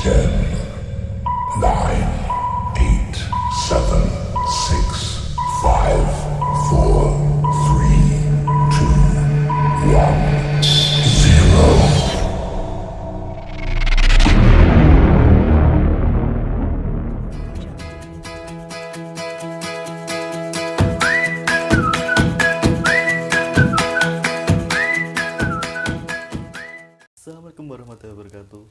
10, 9, 8, 7, 6, 5, 4, 3, 2, 1, 0. Assalamualaikum warahmatullahi wabarakatuh.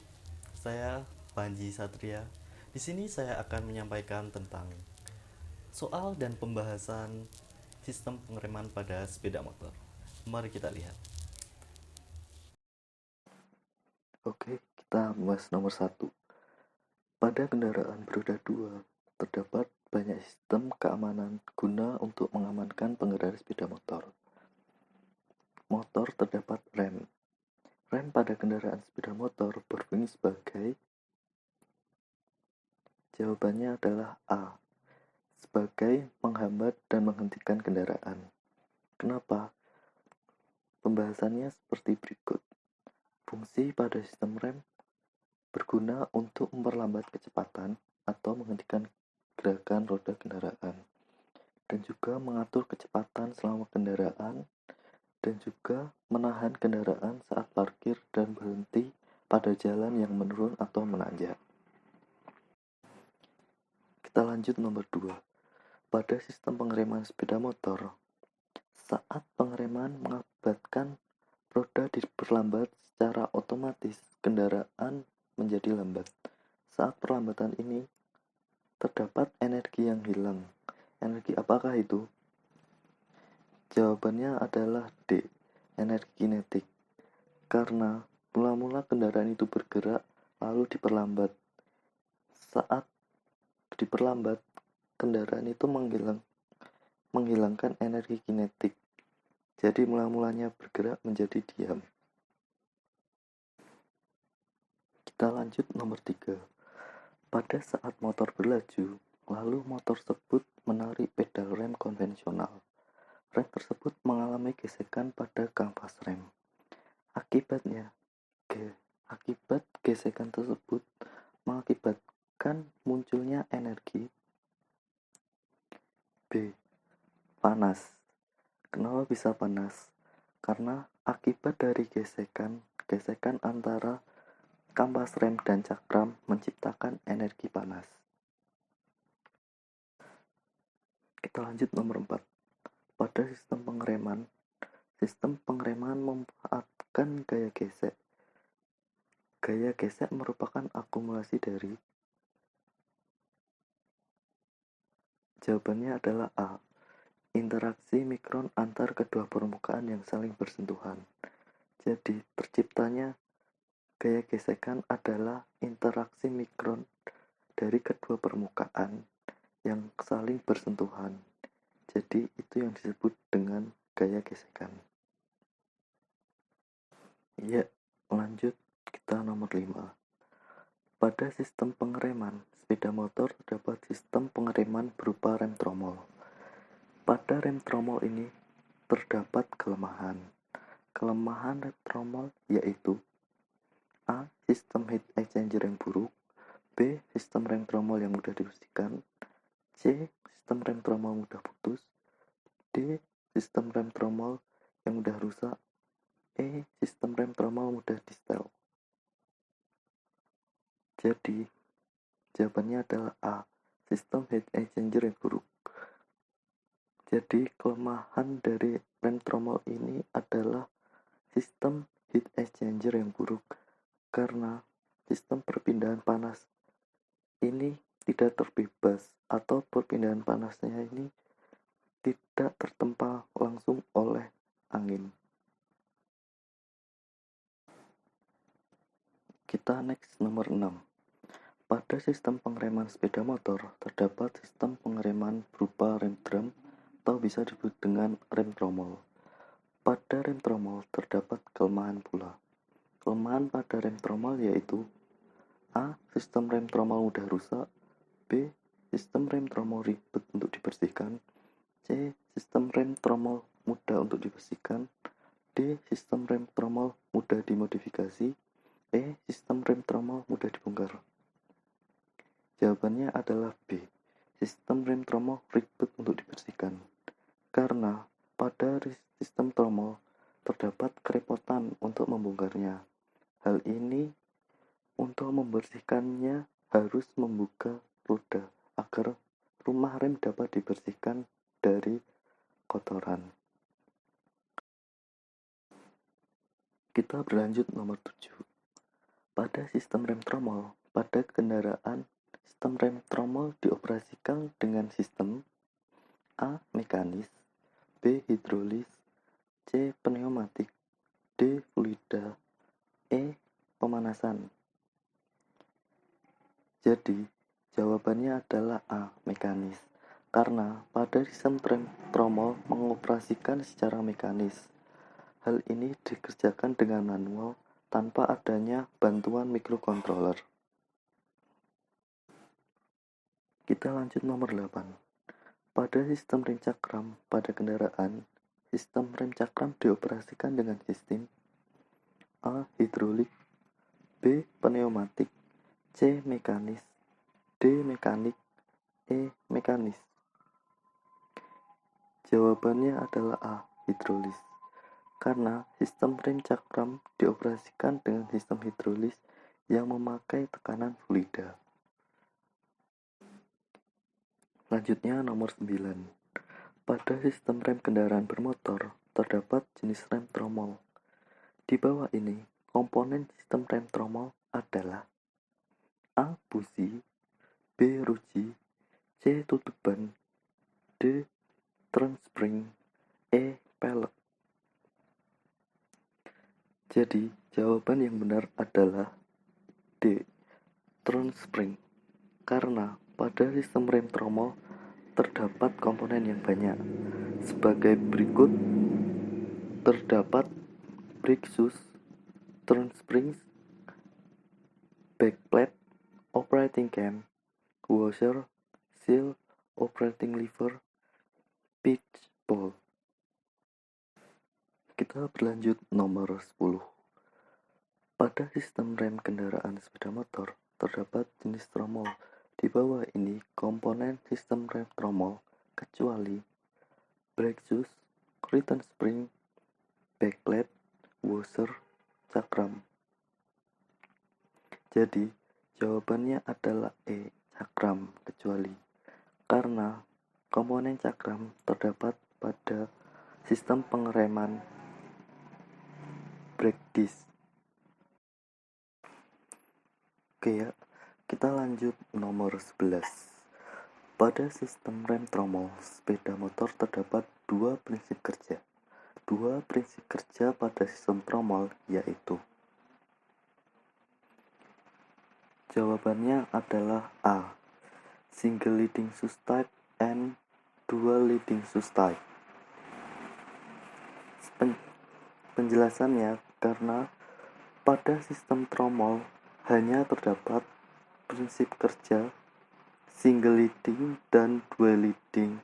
Saya Panji Satria. Di sini saya akan menyampaikan tentang soal dan pembahasan sistem pengereman pada sepeda motor. Mari kita lihat. Oke, kita bahas nomor 1. Pada kendaraan beroda 2, terdapat banyak sistem keamanan guna untuk mengamankan pengendara sepeda motor. Motor terdapat rem. Rem pada kendaraan sepeda motor berfungsi sebagai jawabannya adalah A. Sebagai menghambat dan menghentikan kendaraan. Kenapa? Pembahasannya seperti berikut. Fungsi pada sistem rem berguna untuk memperlambat kecepatan atau menghentikan gerakan roda kendaraan, dan juga mengatur kecepatan selama kendaraan, dan juga menahan kendaraan saat parkir dan berhenti pada jalan yang menurun atau menanjak. Kita lanjut nomor 2. Pada sistem pengereman sepeda motor, saat pengereman mengakibatkan roda diperlambat secara otomatis, kendaraan menjadi lambat. Saat perlambatan ini, terdapat energi yang hilang. Energi apakah itu? Jawabannya adalah D. Energi kinetik. Karena mula-mula kendaraan itu bergerak, lalu diperlambat. Saat diperlambat, kendaraan itu menghilangkan energi kinetik. Jadi mula-mulanya bergerak menjadi diam. Kita lanjut nomor 3. Pada saat motor berlaju, lalu motor tersebut menarik pedal rem konvensional. Rem tersebut mengalami gesekan pada kampas rem. Akibat gesekan tersebut mengakibatkan munculnya energi B. Panas. Kenapa bisa panas? Karena akibat dari gesekan antara kampas rem dan cakram menciptakan energi panas. Kita lanjut nomor 4. Pada sistem pengereman memanfaatkan gaya gesek. Gaya gesek merupakan akumulasi dari. Jawabannya adalah A. Interaksi mikron antar kedua permukaan yang saling bersentuhan. Jadi, terciptanya gaya gesekan adalah interaksi mikron dari kedua permukaan yang saling bersentuhan. Jadi, itu yang disebut dengan gaya gesekan. Ya, lanjut kita nomor 5. Pada sistem pengereman sepeda motor terdapat sistem pengereman berupa rem tromol. Pada rem tromol ini terdapat kelemahan. Kelemahan rem tromol yaitu A. Sistem heat exchanger yang buruk. B. Sistem rem tromol yang mudah dibersihkan. C. Sistem rem tromol mudah putus. D. Sistem rem tromol yang mudah rusak. E. Sistem rem tromol mudah distel. Jadi, jawabannya adalah A. Sistem heat exchanger yang buruk. Jadi, kelemahan dari rem tromol ini adalah sistem heat exchanger yang buruk, karena sistem perpindahan panas ini tidak terbebas, atau perpindahan panasnya ini tidak tertempa langsung oleh angin. Kita next nomor 6. Pada sistem pengereman sepeda motor terdapat sistem pengereman berupa rem drum atau bisa disebut dengan rem tromol. Pada rem tromol terdapat kelemahan pula. Kelemahan pada rem tromol yaitu A. Sistem rem tromol mudah rusak. B. Sistem rem tromol ribet untuk dibersihkan. C. Sistem rem tromol mudah untuk dibersihkan. D. Sistem rem tromol mudah dimodifikasi. E. Sistem rem tromol mudah dibongkar. Jawabannya adalah B. Sistem rem tromol ribet untuk dibersihkan. Karena pada sistem tromol terdapat kerepotan untuk membongkarnya. Hal ini untuk membersihkannya harus membuka roda agar rumah rem dapat dibersihkan dari kotoran. Kita berlanjut nomor 7. Pada sistem rem tromol, pada kendaraan, sistem rem tromol dioperasikan dengan sistem A. Mekanis, B. Hidrolis, C. Pneumatik, D. Fluida, E. Pemanasan. Jadi, jawabannya adalah A. Mekanis. Karena pada sistem rem tromol mengoperasikan secara mekanis. Hal ini dikerjakan dengan manual tanpa adanya bantuan microcontroller. Kita lanjut nomor 8. Pada sistem rem cakram pada kendaraan, sistem rem cakram dioperasikan dengan sistem A. Hidrolik, B. Pneumatik, C. Mekanis, D. Mekanik, E. Mekanis. Jawabannya adalah A. Hidrolis. Karena sistem rem cakram dioperasikan dengan sistem hidrolis yang memakai tekanan fluida. Selanjutnya nomor 9. Pada sistem rem kendaraan bermotor, terdapat jenis rem tromol. Di bawah ini, komponen sistem rem tromol adalah A. Busi, B. Ruji, C. Tutup ban, D. Transspring, E. Pelek. Jadi, jawaban yang benar adalah D. Transspring. Karena pada sistem rem tromol terdapat komponen yang banyak. Sebagai berikut, terdapat brake shoes, transspring, backplate, operating cam, washer, seal, operating lever, pitch ball. Kita berlanjut nomor 10. Pada sistem rem kendaraan sepeda motor, terdapat jenis tromol. Di bawah ini komponen sistem rem tromol, kecuali brake shoes, return spring, backplate, washer, cakram. Jadi, jawabannya adalah E. Cakram kecuali. Karena komponen cakram terdapat pada sistem pengereman brake disc. Oke ya, kita lanjut nomor 11. Pada sistem rem tromol sepeda motor terdapat dua prinsip kerja. Dua prinsip kerja pada sistem tromol yaitu jawabannya adalah A. Single leading shoes type and dual leading shoes type. Penjelasannya karena pada sistem tromol hanya terdapat prinsip kerja single leading dan dual leading.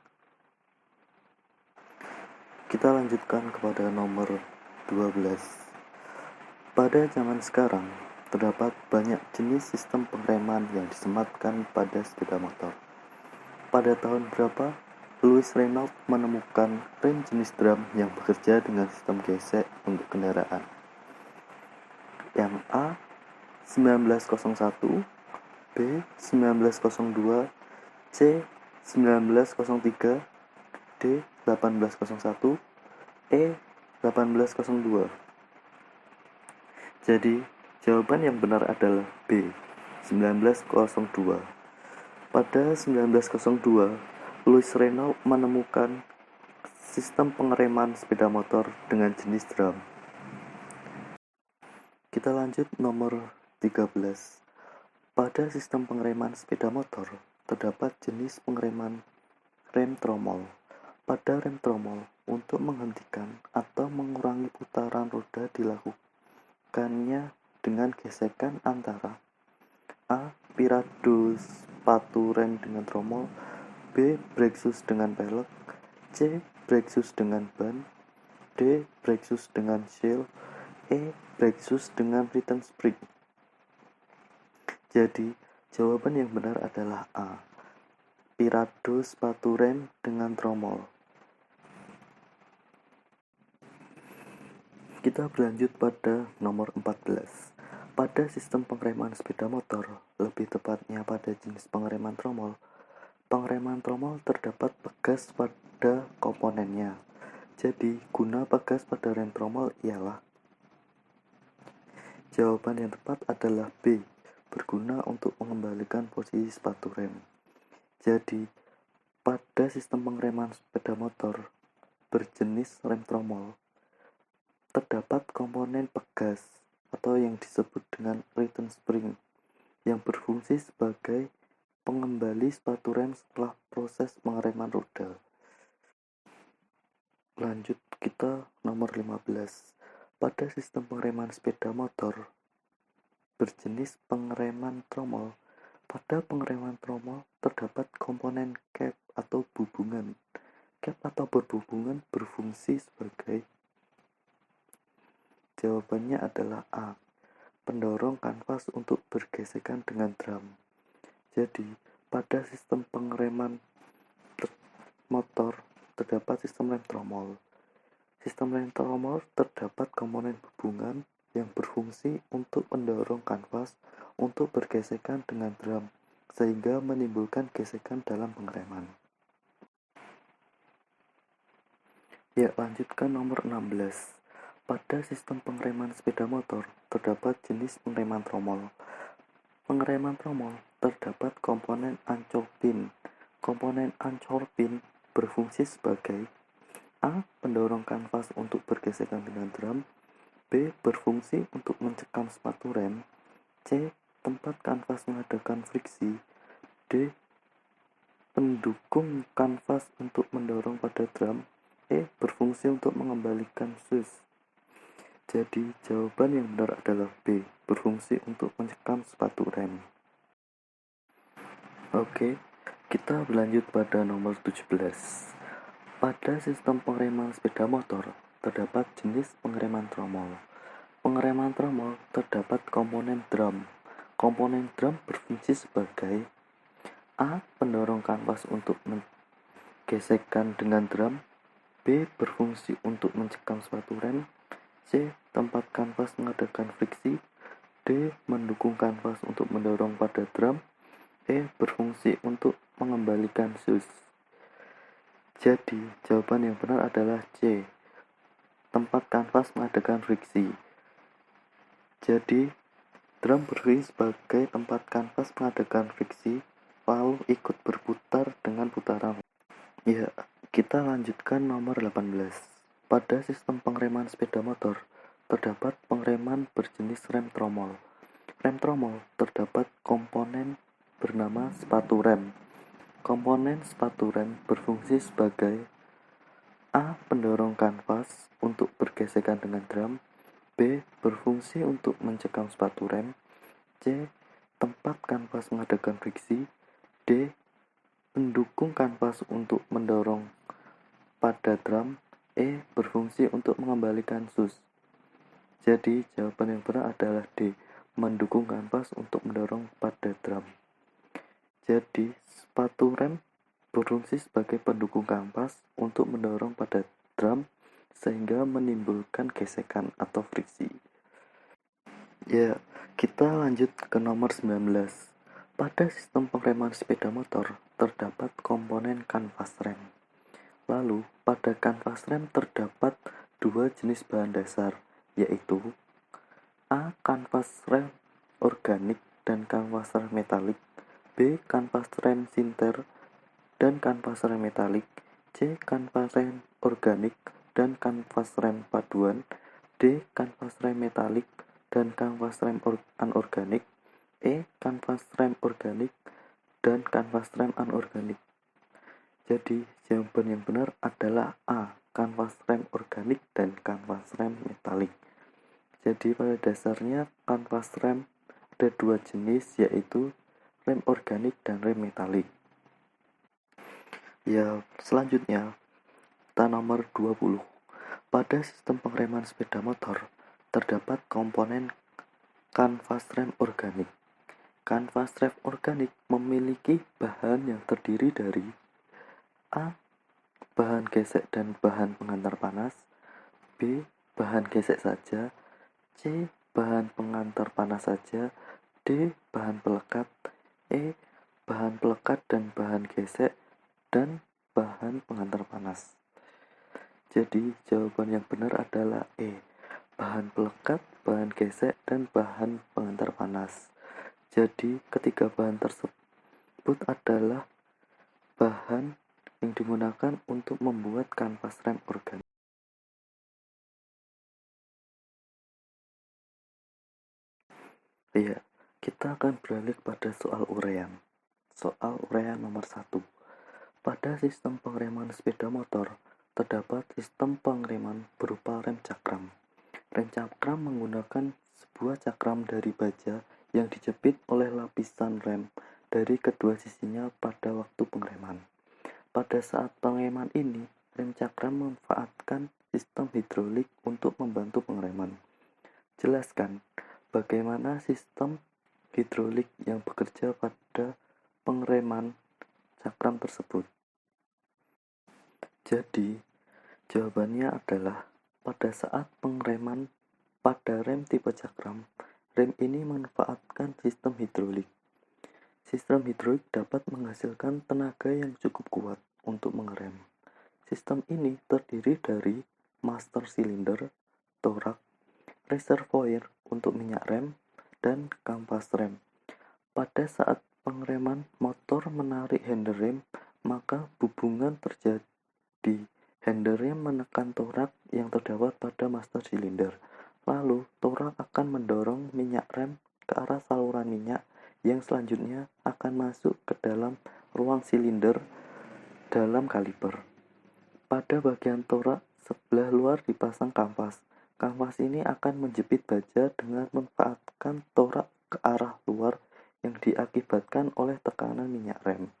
Kita lanjutkan kepada nomor 12. Pada zaman sekarang, terdapat banyak jenis sistem pengereman yang disematkan pada sepeda motor. Pada tahun berapa, Louis Renault menemukan rem jenis drum yang bekerja dengan sistem gesek untuk kendaraan? Yang A. 1901, B. 1902, C. 1903, D. 1801, E. 1802. Jadi, jawaban yang benar adalah B. 1902. Pada 1902, Louis Renault menemukan sistem pengereman sepeda motor dengan jenis drum. Kita lanjut nomor 13. Pada sistem pengereman sepeda motor, terdapat jenis pengereman rem tromol. Pada rem tromol, untuk menghentikan atau mengurangi putaran roda dilakukannya dengan gesekan antara A. Pirado sepatu rem dengan tromol, B. Brake shoes dengan pelek, C. Brake shoes dengan ban, D. Brake shoes dengan seal, E. Brake shoes dengan return spring. Jadi, Jawaban yang benar adalah A. Pirado sepatu rem dengan tromol. Kita berlanjut pada nomor 14. Pada sistem pengereman sepeda motor, lebih tepatnya pada jenis pengereman tromol terdapat pegas pada komponennya. Jadi, guna pegas pada rem tromol ialah jawaban yang tepat adalah B. Berguna untuk mengembalikan posisi sepatu rem. Jadi, pada sistem pengereman sepeda motor berjenis rem tromol, terdapat komponen pegas atau yang disebut dengan return spring yang berfungsi sebagai pengembali sepatu rem setelah proses pengereman roda. Lanjut kita nomor 15. Pada sistem pengereman sepeda motor berjenis pengereman tromol, pada pengereman tromol terdapat komponen cap atau bubungan. Cap atau berbubungan berfungsi sebagai jawabannya adalah A. Pendorong kanvas untuk bergesekan dengan drum. Jadi, pada sistem pengereman motor terdapat sistem rem tromol. Sistem rem tromol terdapat komponen bubungan yang berfungsi untuk mendorong kanvas untuk bergesekan dengan drum, sehingga menimbulkan gesekan dalam pengereman. Ya, lanjutkan nomor 16. Pada sistem pengereman sepeda motor, terdapat jenis pengereman tromol. Pengereman tromol terdapat komponen ancol pin. Komponen ancol pin berfungsi sebagai A. Pendorong kanvas untuk bergesekan dengan drum. B. Berfungsi untuk mencekam sepatu rem. C. Tempat kanvas mengadakan friksi. D. Pendukung kanvas untuk mendorong pada drum. E. Berfungsi untuk mengembalikan sus. Jadi, jawaban yang benar adalah B. Berfungsi untuk mencekam sepatu rem. Oke, kita berlanjut pada nomor 17. Pada sistem pengereman sepeda motor, terdapat jenis pengereman tromol. Pengereman tromol terdapat komponen drum. Komponen drum berfungsi sebagai A. Pendorong kanvas untuk menggesekkan dengan drum. B. Berfungsi untuk mencekam sepatu rem. C. Tempat kanvas mengadakan friksi. D. Mendukung kanvas untuk mendorong pada drum. E. Berfungsi untuk mengembalikan sus. Jadi, jawaban yang benar adalah C. Tempat kanvas mengadakan friksi. Jadi, drum berfungsi sebagai tempat kanvas mengadakan friksi, lalu ikut berputar dengan putaran. Ya, kita lanjutkan nomor 18. Pada sistem pengereman sepeda motor, terdapat pengereman berjenis rem tromol. Rem tromol terdapat komponen bernama sepatu rem. Komponen sepatu rem berfungsi sebagai A. Pendorong kanvas untuk bergesekan dengan drum. B. Berfungsi untuk mencekam sepatu rem. C. Tempat kanvas mengadakan friksi. D. Pendukung kanvas untuk mendorong pada drum. E. Berfungsi untuk mengembalikan sus. Jadi, jawaban yang benar adalah D. Mendukung kanvas untuk mendorong pada drum. Jadi, sepatu rem berfungsi sebagai pendukung kanvas untuk mendorong pada drum sehingga menimbulkan gesekan atau friksi. Ya, kita lanjut ke nomor 19. Pada sistem pengereman sepeda motor terdapat komponen kanvas rem. Lalu, pada kanvas rem terdapat dua jenis bahan dasar, yaitu A. Kanvas rem organik dan kanvas rem metalik. B. Kanvas rem sinter dan kanvas rem metalik. C. Kanvas rem organik dan kanvas rem paduan. D. Kanvas rem metalik dan kanvas rem anorganik. E. Kanvas rem organik dan kanvas rem anorganik. Jadi, jawaban yang benar adalah A. Kanvas rem organik dan kanvas rem metalik. Jadi, pada dasarnya kanvas rem ada dua jenis, yaitu rem organik dan rem metalik. Ya, selanjutnya kita nomor 20. Pada sistem pengereman sepeda motor terdapat komponen kanvas rem organik. Kanvas rem organik memiliki bahan yang terdiri dari A. Bahan gesek dan bahan pengantar panas, B. Bahan gesek saja, C. Bahan pengantar panas saja, D. Bahan pelekat, E. Bahan pelekat dan bahan gesek, dan bahan pengantar panas. Jadi jawaban yang benar adalah E. Bahan pelekat, bahan gesek, dan bahan pengantar panas. Jadi ketiga bahan tersebut adalah bahan yang digunakan untuk membuat kanvas rem organik. Ya, kita akan beralih pada soal uraian. Soal uraian nomor 1. Pada sistem pengereman sepeda motor, terdapat sistem pengereman berupa rem cakram. Rem cakram menggunakan sebuah cakram dari baja yang dijepit oleh lapisan rem dari kedua sisinya pada waktu pengereman. Pada saat pengereman ini, rem cakram memanfaatkan sistem hidrolik untuk membantu pengereman. Jelaskan bagaimana sistem hidrolik yang bekerja pada pengereman cakram tersebut. Jadi, jawabannya adalah pada saat pengereman pada rem tipe cakram, rem ini memanfaatkan sistem hidrolik. Sistem hidrolik dapat menghasilkan tenaga yang cukup kuat untuk mengerem. Sistem ini terdiri dari master cylinder, torak, reservoir untuk minyak rem, dan kampas rem. Pada saat pengereman motor menarik handle rem, maka hubungan terjadi. Handle rem menekan torak yang terdapat pada master cylinder. Lalu, torak akan mendorong minyak rem ke arah saluran minyak yang selanjutnya akan masuk ke dalam ruang silinder dalam kaliper. Pada bagian torak sebelah luar dipasang kampas. Kampas ini akan menjepit baja dengan memanfaatkan torak ke arah luar yang diakibatkan oleh tekanan minyak rem.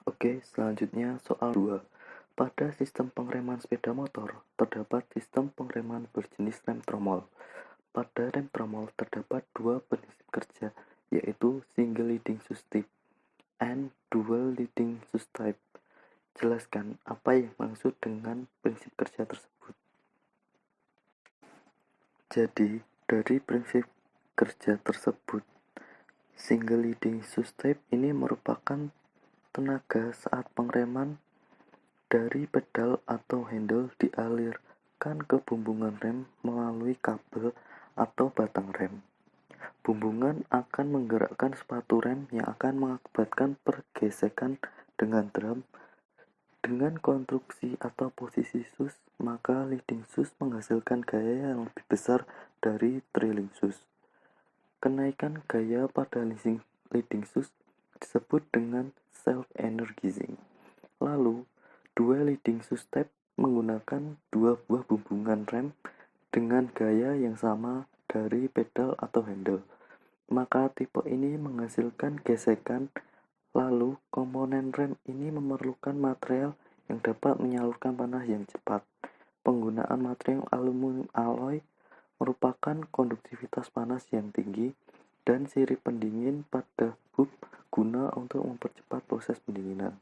Oke, selanjutnya soal 2. Pada sistem pengereman sepeda motor, terdapat sistem pengereman berjenis rem tromol. Pada rem tromol terdapat dua prinsip kerja, yaitu single leading sus type and dual leading sus type. Jelaskan apa yang maksud dengan prinsip kerja tersebut. Jadi, dari prinsip kerja tersebut, single leading sus type ini merupakan tenaga saat pengereman dari pedal atau handle dialirkan ke bumbungan rem melalui kabel atau batang rem. Bumbungan akan menggerakkan sepatu rem yang akan mengakibatkan pergesekan dengan drum. Dengan konstruksi atau posisi sus, maka leading sus menghasilkan gaya yang lebih besar dari trailing sus. Kenaikan gaya pada leading sus disebut dengan self-energizing. Lalu, dua leading sus type menggunakan dua buah bumbungan rem dengan gaya yang sama dari pedal atau handle. Maka tipe ini menghasilkan gesekan. Lalu, komponen rem ini memerlukan material yang dapat menyalurkan panas yang cepat. Penggunaan material aluminium alloy merupakan konduktivitas panas yang tinggi dan sirip pendingin pada hub guna untuk mempercepat proses pendinginan.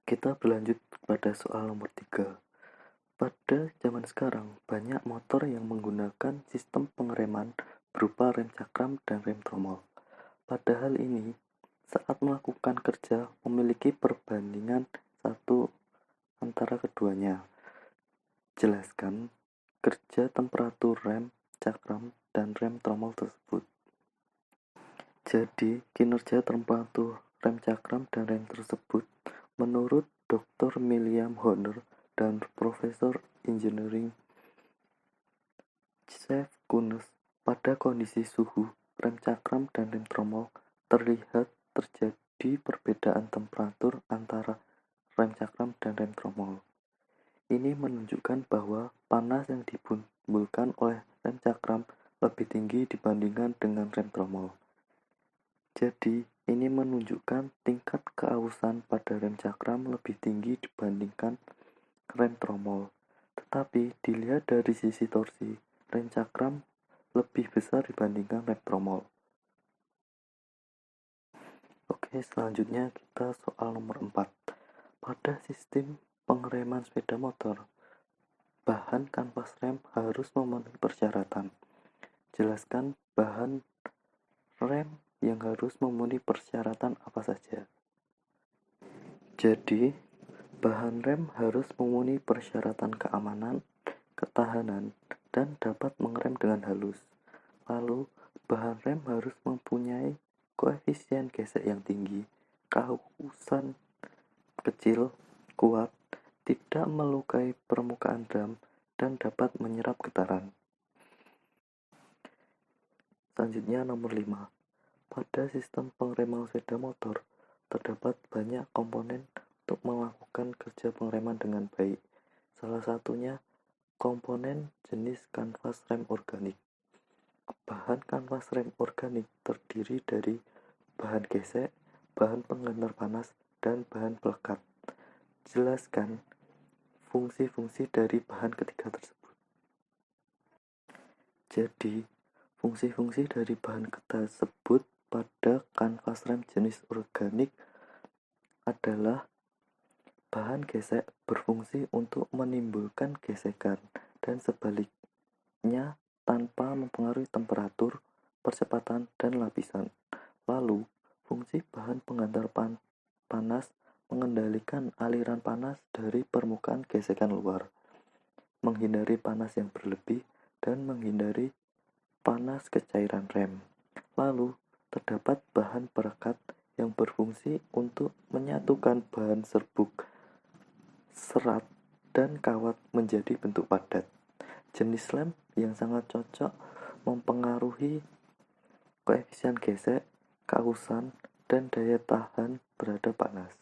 Kita berlanjut pada soal nomor 3. Pada zaman sekarang, banyak motor yang menggunakan sistem pengereman berupa rem cakram dan rem tromol. Pada hal ini, saat melakukan kerja memiliki perbandingan satu antara keduanya. Jelaskan kerja temperatur rem cakram dan rem tromol tersebut. Jadi, kinerja temperatur rem cakram dan rem tersebut menurut Dr. William Horner dan Profesor Engineering Chef Kunes, pada kondisi suhu, rem cakram dan rem tromol terlihat terjadi perbedaan temperatur antara rem cakram dan rem tromol. Ini menunjukkan bahwa panas yang ditimbulkan oleh rem cakram lebih tinggi dibandingkan dengan rem tromol. Jadi, ini menunjukkan tingkat keausan pada rem cakram lebih tinggi dibandingkan rem tromol. Tetapi, dilihat dari sisi torsi, rem cakram lebih besar dibandingkan rem tromol. Oke, selanjutnya kita soal nomor 4. Pada sistem pengereman sepeda motor, bahan kanvas rem harus memenuhi persyaratan. Jelaskan bahan rem yang harus memenuhi persyaratan apa saja. Jadi, bahan rem harus memenuhi persyaratan keamanan, ketahanan, dan dapat mengerem dengan halus. Lalu, bahan rem harus mempunyai koefisien gesek yang tinggi, kausan kecil, kuat, tidak melukai permukaan dam, dan dapat menyerap getaran. Selanjutnya nomor 5. Pada sistem pengereman sepeda motor, terdapat banyak komponen untuk melakukan kerja pengereman dengan baik. Salah satunya komponen jenis kanvas rem organik. Bahan kanvas rem organik terdiri dari bahan gesek, bahan penggantar panas, dan bahan pelekat. Jelaskan fungsi-fungsi dari bahan ketiga tersebut. Jadi, fungsi-fungsi dari bahan tersebut pada kanvas rem jenis organik adalah bahan gesek berfungsi untuk menimbulkan gesekan dan sebaliknya tanpa mempengaruhi temperatur, percepatan, dan lapisan. Lalu, fungsi bahan penggantar panas mengendalikan aliran panas dari permukaan gesekan luar, menghindari panas yang berlebih, dan menghindari panas ke cairan rem. Lalu, terdapat bahan perekat yang berfungsi untuk menyatukan bahan serbuk, serat, dan kawat menjadi bentuk padat. Jenis lem yang sangat cocok mempengaruhi koefisien gesek, kausan, dan daya tahan terhadap panas.